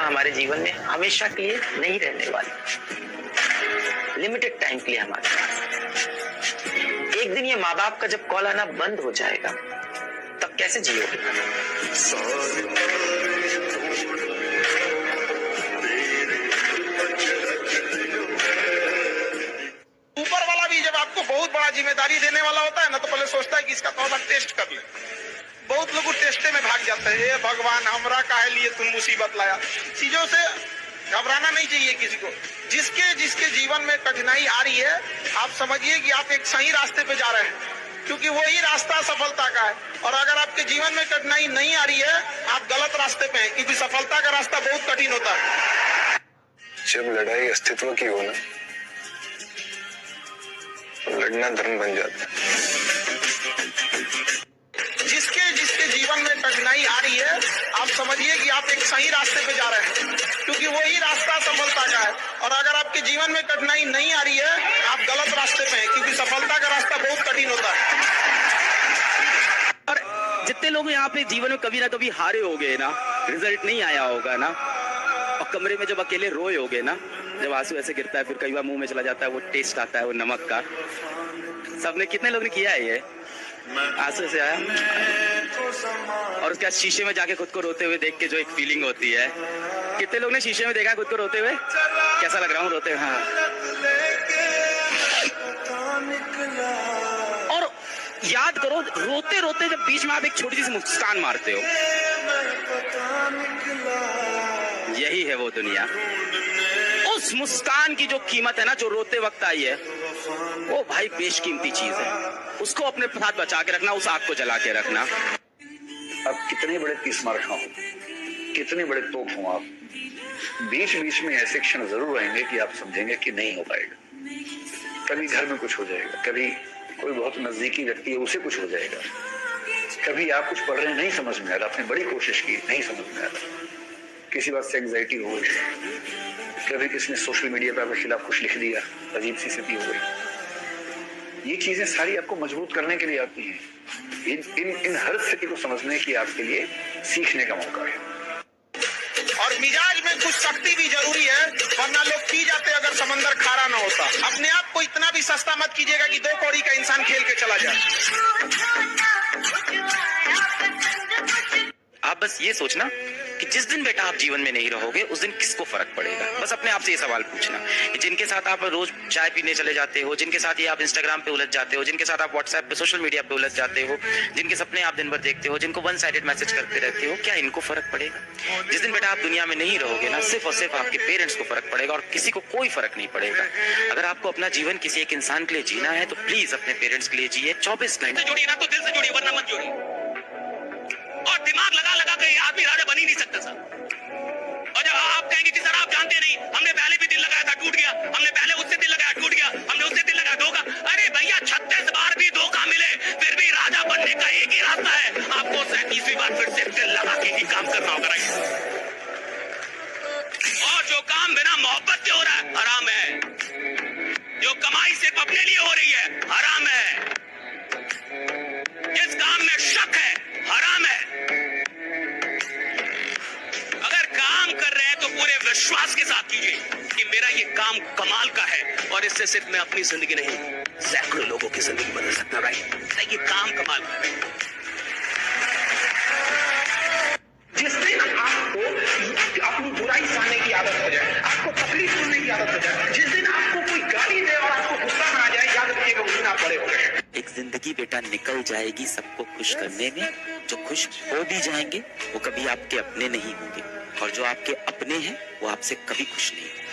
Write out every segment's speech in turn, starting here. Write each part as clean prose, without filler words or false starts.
हमारे जीवन में हमेशा के लिए नहीं रहने वाली, लिमिटेड टाइम के लिए हमारे पास। एक दिन ये माँ बाप का जब कॉल आना बंद हो जाएगा, तब कैसे जियोगे? ऊपर वाला भी जब आपको बहुत बड़ा जिम्मेदारी देने वाला होता है ना, तो पहले सोचता है कि इसका थोड़ा सा टेस्ट कर ले। बहुत लोग टेस्टे में भाग जाते हैं, हे भगवान हमरा काहे लिए तुम मुसीबत लाया। चीजों से घबराना नहीं चाहिए किसी को। जिसके जिसके जीवन में कठिनाई आ रही है, आप समझिए कि आप एक सही रास्ते पे जा रहे हैं, क्योंकि वही रास्ता सफलता का है। और अगर आपके जीवन में कठिनाई नहीं आ रही है, आप गलत रास्ते पे हैं, क्योंकि सफलता का रास्ता बहुत कठिन होता है। जब लड़ाई अस्तित्व की हो ना, तो लड़ना धर्म बन जाता है। जिसके जिसके जीवन में कठिनाई आ रही है, आप समझिए कि आप एक सही रास्ते पे जा रहे हैं, क्योंकि वही रास्ता सफलता का है। और अगर आपके जीवन में कठिनाई नहीं आ रही है, आप गलत रास्ते पे हैं, क्योंकि सफलता का रास्ता बहुत कठिन होता है। और जितने लोग यहाँ पे जीवन में कभी ना कभी हारे हो गए ना, रिजल्ट नहीं आया होगा ना, और कमरे में जब अकेले रोए होगे ना, जब आंसू ऐसे गिरता है, फिर कई बार मुंह में चला जाता है, वो टेस्ट आता है वो नमक का। सबने कितने लोग ने किया है ये? आंसू से आया, और उसके बाद शीशे में जाके खुद को रोते हुए देख के जो एक फीलिंग होती है। कितने लोग ने शीशे में देखा खुद को रोते हुए? कैसा लग रहा हूँ रोते हुए? हाँ। और याद करो, रोते रोते जब बीच में आप एक छोटी सी मुस्कान मारते हो, यही है वो दुनिया। उस मुस्कान की जो कीमत है ना, जो रोते वक्त आई है, वो भाई बेशकीमती चीज है। उसको अपने साथ बचा के रखना, उस आग को जला के रखना। आप कितने बड़े तीस मार्खा हो, कितने बड़े तोप हो, आप बीच बीच में ऐसे क्षण जरूर आएंगे कि आप समझेंगे कि नहीं हो पाएगा। कभी घर में कुछ हो जाएगा, कभी कोई बहुत नजदीकी व्यक्ति है उसे कुछ हो जाएगा, कभी आप कुछ पढ़ रहे हैं नहीं समझ में आ रहा, आपने बड़ी कोशिश की नहीं समझ में आ रहा, किसी बात से एंग्जाइटी हो गई, कभी किसी ने सोशल मीडिया पर आपके खिलाफ कुछ लिख दिया, अजीब सी स्थिति हो गई। ये चीजें सारी आपको मजबूत करने के लिए आती हैं। इन हर स्थिति को समझने की आपके लिए सीखने का मौका है। और मिजाज में कुछ शक्ति भी जरूरी है, वरना लोग पी जाते अगर समंदर खारा ना होता। अपने आप को इतना भी सस्ता मत कीजिएगा कि 2 कौड़ी का इंसान खेल के चला जाए। आप बस ये सोचना कि जिस दिन बेटा आप जीवन में नहीं रहोगे, उस दिन किसको फर्क पड़ेगा। बस अपने आप से ये सवाल पूछना। जिनके साथ आप रोज चाय पीने चले जाते हो, जिनके साथ ये आप इंस्टाग्राम पे उलझ जाते हो, जिनके साथ आप व्हाट्सएप पे सोशल मीडिया पे उलझ जाते हो, जिनके सपने आप दिन भर देखते हो, जिनको वन साइडेड मैसेज करते रहते हो, क्या इनको फर्क पड़ेगा? जिस दिन बेटा आप दुनिया में नहीं रहोगे ना, सिर्फ और सिर्फ आपके पेरेंट्स को फर्क पड़ेगा, और किसी को कोई फर्क नहीं पड़ेगा। अगर आपको अपना जीवन किसी एक इंसान के लिए जीना है, तो प्लीज अपने पेरेंट्स के लिए जिए। 24 घंटे जोड़िए ना, तो दिल से जोड़िए, वरना मत जोड़िए। और दिमाग लगा लगा के आदमी राजा बन ही नहीं सकता सर। और जब आप कहेंगे कि सर आप जानते नहीं, हमने पहले भी दिल लगाया था टूट गया, हमने पहले उससे दिल लगाया टूट गया, हमने उससे दिल लगाया धोखा। अरे भैया 36 बार भी धोखा मिले, फिर भी राजा बनने का एक ही रास्ता है, आपको 37वीं बार फिर से दिल लगा के ही काम करना होगा। और जो काम बिना मोहब्बत के हो रहा है हराम है, जो कमाई सिर्फ अपने लिए हो रही है हराम है, जिस काम में शक है हराम है। अगर काम कर रहे हैं तो पूरे विश्वास के साथ कीजिए कि मेरा ये काम कमाल का है, और इससे सिर्फ मैं अपनी जिंदगी नहीं, सैकड़ों लोगों की जिंदगी बदल सकता। राइट, ये काम कमाल का है। जिस दिन आपको अपनी बुराई सहने की आदत हो जाए, आपको तकलीफ सुनने की आदत हो जाए, जिस दिन आपको कोई गाली दे और आपको गुस्सा ना आ जाए, याद रखिएगा उस दिन आप बड़े हो गए। एक जिंदगी बेटा निकल जाएगी सबको खुश करने में। जो खुश हो भी जाएंगे वो कभी आपके अपने नहीं होंगे, और जो आपके अपने हैं वो आपसे कभी खुश नहीं होंगे।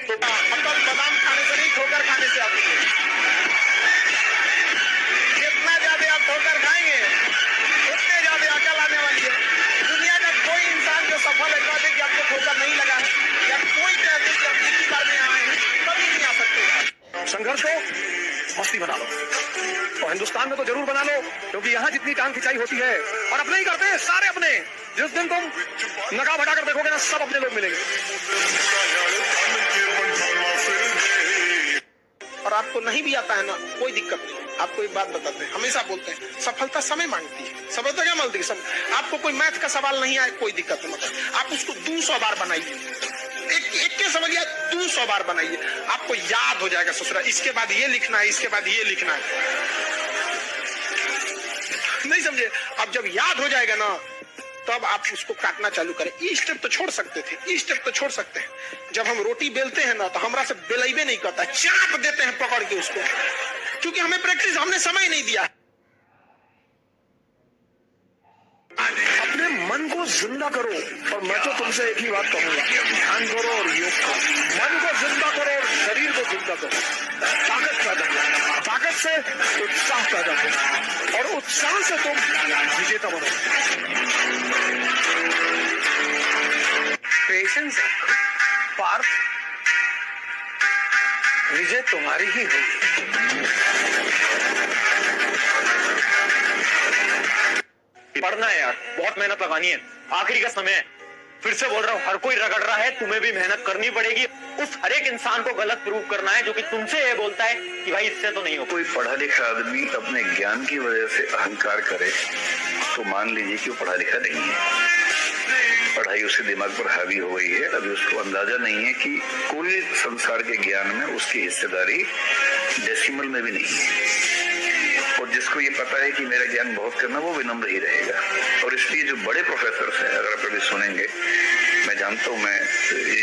तो बादाम खाने से नहीं, ठोकर खाने से आती है। जितना ज्यादा आप ठोकर खाएंगे, उतने ज्यादा अकल आने वाली है। दुनिया का कोई इंसान जो सफल है, कहते कि आपको ठोकर नहीं लगा है, या कोई कहते कि आप किसी बार में आए हैं, कभी नहीं आ सकते। संघर्ष हो, मस्ती बना लो, और हिंदुस्तान में तो जरूर बना लो, क्योंकि यहाँ जितनी टांग खिंचाई होती है, और अपने ही करते हैं सारे अपने। जिस दिन तुम नकाब हटा कर देखोगे ना, सब अपने लोग मिलेंगे। और आपको नहीं भी आता है ना, कोई दिक्कत नहीं। आपको एक बात बताते हैं, हमेशा बोलते हैं सफलता समय मांगती है। सफलता क्या मांगती है? सब आपको कोई मैथ का सवाल नहीं आए, कोई दिक्कत नहीं, मतलब आप उसको 200 बार बनाइए, एक के समझिए 200 बार बनाइए, आपको याद हो जाएगा ससुरा, इसके बाद ये लिखना है, इसके बाद ये लिखना है। नहीं समझे? अब जब याद हो जाएगा ना, तब आप उसको काटना चालू करें। ई स्टेप तो छोड़ सकते थे, ई स्टेप तो छोड़ सकते हैं। जब हम रोटी बेलते हैं ना, तो हमरा से बेलैबे नहीं करता, चाप देते हैं पकड़ के उसको, क्योंकि हमें प्रैक्टिस, हमने समय नहीं दिया। अपने मन को जिंदा करो, और मैं तो तुमसे एक ही बात कहूंगा, ध्यान करो और योग करो। मन को जिंदा करो और शरीर को जिंदा करो, ताकत पैदा करो, ताकत से उत्साह पैदा करो, और उत्साह से तुम विजेता बनो। पेशेंस पार्थ, विजय तुम्हारी ही होगी। पढ़ना है यार, बहुत मेहनत लगानी है, आखिरी का समय है। फिर से बोल रहा हूँ, हर कोई रगड़ रहा है, तुम्हें भी मेहनत करनी पड़ेगी। उस हर एक इंसान को गलत प्रूव करना है जो कि तुमसे ये बोलता है कि भाई इससे तो नहीं हो। कोई पढ़ा लिखा आदमी अपने ज्ञान की वजह से अहंकार करे तो मान लीजिए कि वो पढ़ा लिखा नहीं है। पढ़ाई उसके दिमाग पर हावी हो गई है, अभी उसको अंदाजा नहीं है कि पूरे संसार के ज्ञान में उसकी हिस्सेदारी डेसिमल में भी नहीं है। और जिसको ये पता है कि मेरा ज्ञान बहुत करना, वो विनम्र ही रहेगा। और इसलिए जो बड़े प्रोफेसर हैं, अगर आप अभी सुनेंगे, मैं जानता हूँ, मैं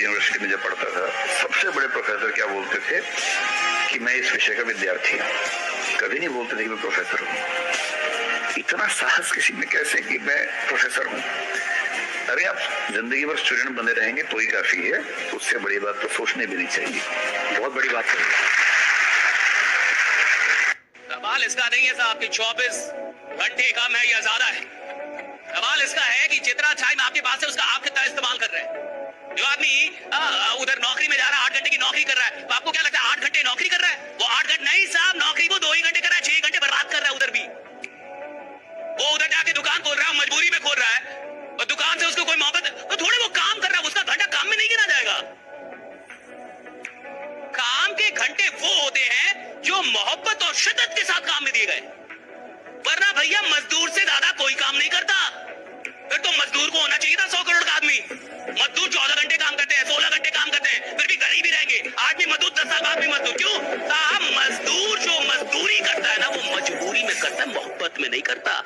यूनिवर्सिटी में जब पढ़ता था, सबसे बड़े प्रोफेसर क्या बोलते थे कि मैं इस विषय का विद्यार्थी हूँ। कभी नहीं बोलते थे कि मैं प्रोफेसर हूँ। इतना साहस किसी में कैसे कि मैं प्रोफेसर हूँ? अरे आप जिंदगी भर स्टूडेंट बने रहेंगे तो ही काफी है, उससे बड़ी बात तो सोचने भी नहीं चाहिए। बहुत बड़ी बात है। सवाल इसका नहीं है साहब कि 24 घंटे कम है या ज्यादा है। सवाल इसका है कि जितना टाइम आपके पास है उसका आप कितना इस्तेमाल कर रहे हैं। जो आदमी उधर नौकरी में जा रहा है, 8 घंटे की नौकरी कर रहा है, तो आपको क्या लगता है 8 घंटे नौकरी कर रहा है? वो 8 घंटे नहीं साहब, नौकरी वो 2 ही घंटे कर रहा है, 6 घंटे बर्बाद कर रहा है उधर भी। वो उधर जाके दुकान खोल रहा है, मजबूरी में खोल रहा है, और दुकान से उसको कोई मोहब्बत, तो थोड़े वो काम कर रहा है, उसका घंटा काम में नहीं गिना जाएगा। काम के घंटे वो होते हैं जो मोहब्बत और शिद्दत के साथ काम में दिए गए। वरना भैया मजदूर से ज्यादा कोई काम नहीं करता। फिर तो मजदूर को होना चाहिए था 100 करोड़ का आदमी। मजदूर 14 घंटे काम करते हैं, 16 घंटे काम करते हैं, फिर भी गरीब ही रहेंगे। आज भी मजदूर, 10 साल बाद भी मजदूर। क्यों साहब? मजदूर जो मजदूरी करता है ना, वो मजबूरी में करता है, मोहब्बत में नहीं करता।